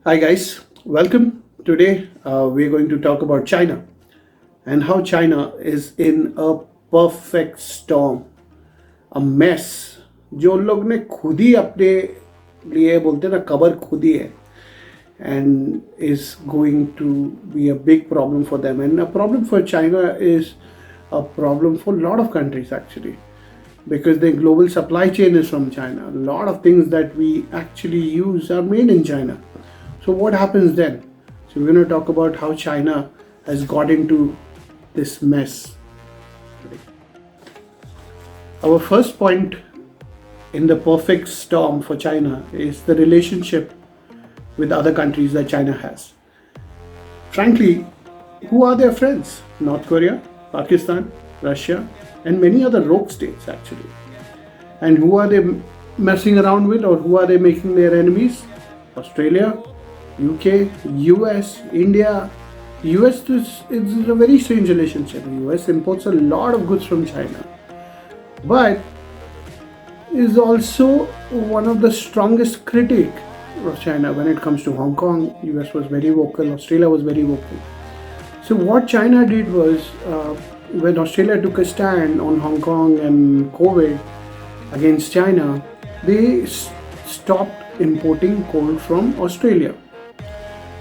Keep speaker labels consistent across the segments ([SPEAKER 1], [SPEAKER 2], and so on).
[SPEAKER 1] Hi guys, welcome. Today we're going to talk about China and how China is in a perfect storm, a mess जो उन लोग ने खुद ही अपने लिए बोलते हैं ना कबर खुद ही है and is going to be a big problem for them, and a problem for China is a problem for a lot of countries actually, because the global supply chain is from China. A lot of things that we actually use are made in China. So what happens then? So we're going to talk about how China has got into this mess today. Our first point in the perfect storm for China is the relationship with other countries that China has. Frankly, who are their friends? North Korea, Pakistan, Russia, and many other rogue states actually. And who are they messing around with, or who are they making their enemies? Australia, UK, US, India. US is a very strange relationship. US imports a lot of goods from China, but is also one of the strongest critic of China when it comes to Hong Kong. US was very vocal, Australia was very vocal. So what China did was, when Australia took a stand on Hong Kong and COVID against China, they stopped importing coal from Australia.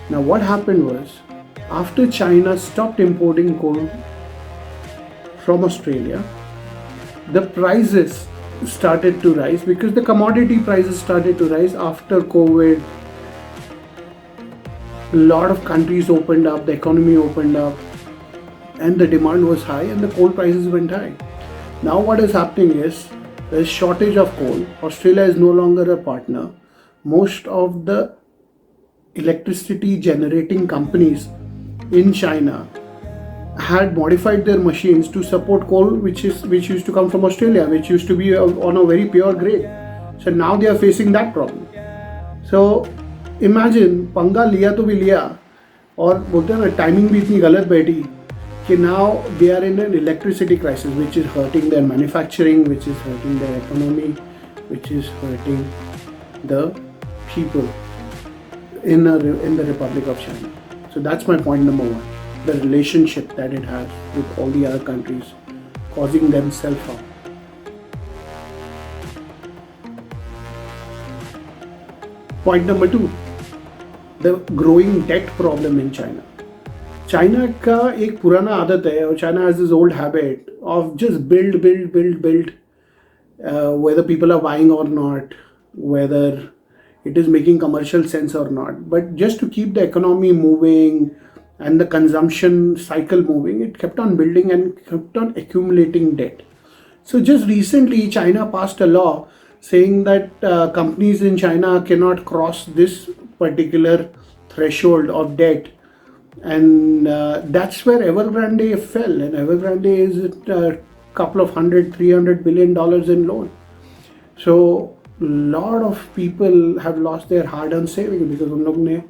[SPEAKER 1] Now what happened was, after China stopped importing coal from Australia, the prices started to rise because the commodity prices started to rise after COVID. A lot of countries opened up, the economy opened up, and the demand was high and the coal prices went high. Now what is happening is there's shortage of coal. Australia is no longer a partner. Most of the electricity generating companies in China had modified their machines to support coal which used to come from Australia, which used to be on a very pure grade. So now they are facing that problem. So imagine, पंगा लिया तो भी लिया, और बोलते हैं ना timing भी इतनी गलत बैठी कि now they are in an electricity crisis, which is hurting their manufacturing, which is hurting their economy, which is hurting the people in the Republic of China. So that's my point number one, the relationship that it has with all the other countries, causing them self-harm. Point number two, the growing debt problem in China. China का एक पुराना आदत है, और China has this old habit of just build, whether people are buying or not, whether it is making commercial sense or not. But just to keep the economy moving and the consumption cycle moving, it kept on building and kept on accumulating debt. So just recently, China passed a law saying that companies in China cannot cross this particular threshold of debt. And that's where Evergrande fell. And Evergrande is a couple of $300 billion in loan. So a lot of people have lost their hard-earned savings because उन लोग ने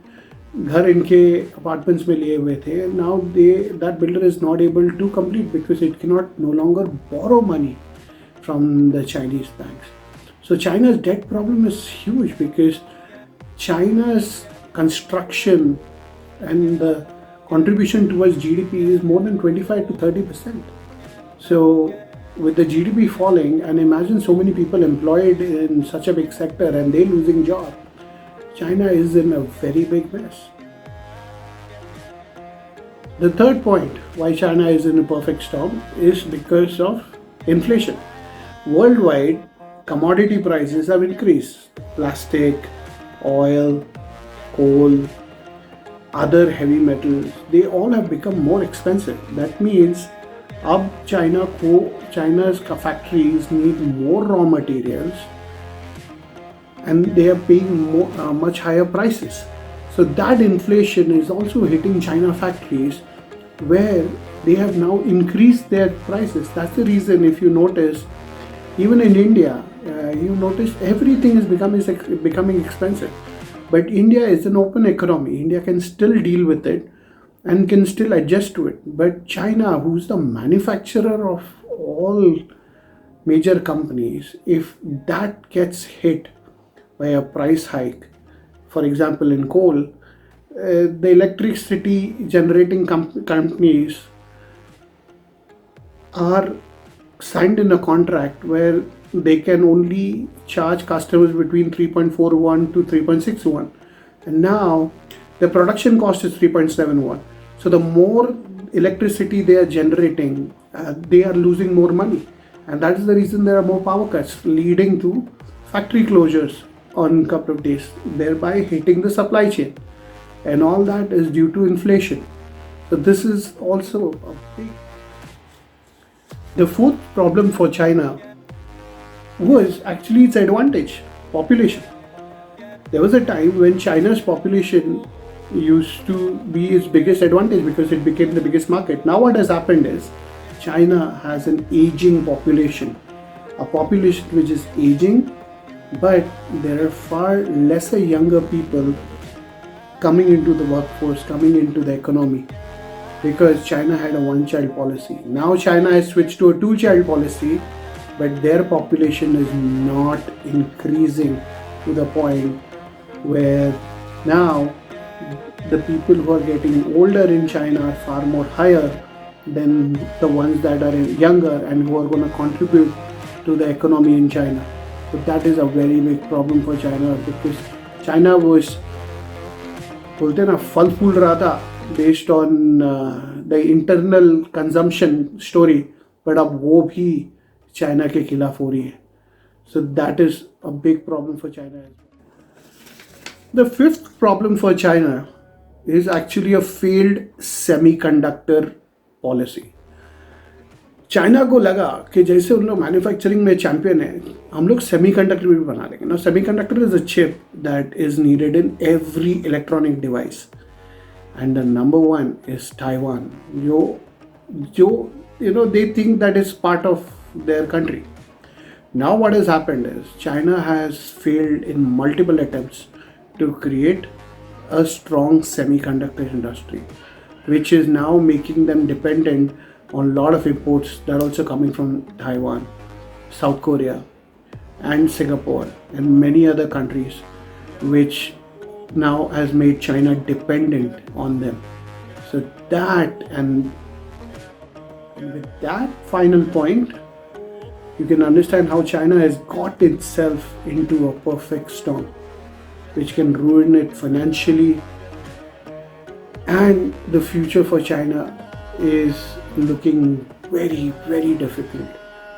[SPEAKER 1] घर इनके apartments में लिए हुए थे. Now that builder is not able to complete because it cannot no longer borrow money from the Chinese banks. So China's debt problem is huge because China's construction and the contribution towards GDP is more than 25 to 30%. So with the GDP falling, and imagine so many people employed in such a big sector and they losing job, China is in a very big mess. The third point why China is in a perfect storm is because of inflation. Worldwide, commodity prices have increased. Plastic, oil, coal, other heavy metals, they all have become more expensive. That means अब China's factories need more raw materials and they are paying much higher prices. So that inflation is also hitting China factories, where they have now increased their prices. That's the reason, if you notice, even in India, you notice everything is becoming expensive. But India is an open economy. India can still deal with it and can still adjust to it. But China, who's the manufacturer of all major companies, if that gets hit by a price hike, for example in coal, the electricity generating companies are signed in a contract where they can only charge customers between 3.41 to 3.61, and now the production cost is 3.71. So the more electricity they are generating, they are losing more money, and that is the reason there are more power cuts, leading to factory closures on a couple of days, thereby hitting the supply chain, and all that is due to inflation. So this is also a big. The fourth problem for China was actually its advantage, population. There was a time when China's population used to be its biggest advantage because it became the biggest market. Now what has happened is China has an aging population, a population which is aging, but there are far lesser younger people coming into the workforce, coming into the economy, because China had a one-child policy. Now China has switched to a two-child policy, but their population is not increasing to the point where now the people who are getting older in China are far more higher than the ones that are younger and who are going to contribute to the economy in China. So that is a very big problem for China, because China was बोलते ना फल फूल रहा था based on the internal consumption story, but अब वो भी China के खिलाफ हो रही है. So that is a big problem for China. The fifth problem for China is actually a failed semiconductor policy. China को लगा कि जैसे उन लोग मैन्युफैक्चरिंग में चैंपियन है, हम लोग सेमीकंडक्टर भी बना लेंगे ना. Semiconductor is a chip that is needed in every electronic device, and the number one is Taiwan, जो you know they think that is part of their country. Now what has happened is China has failed in multiple attempts to create a strong semiconductor industry, which is now making them dependent on a lot of imports that are also coming from Taiwan, South Korea, and Singapore, and many other countries, which now has made China dependent on them. So that, and with that final point, you can understand how China has got itself into a perfect storm, which can ruin it financially, and the future for China is looking very, very difficult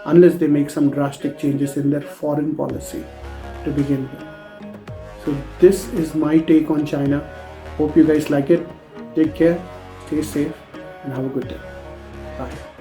[SPEAKER 1] unless they make some drastic changes in their foreign policy to begin with. So this is my take on China. Hope you guys like it. Take care, stay safe, and have a good day. Bye.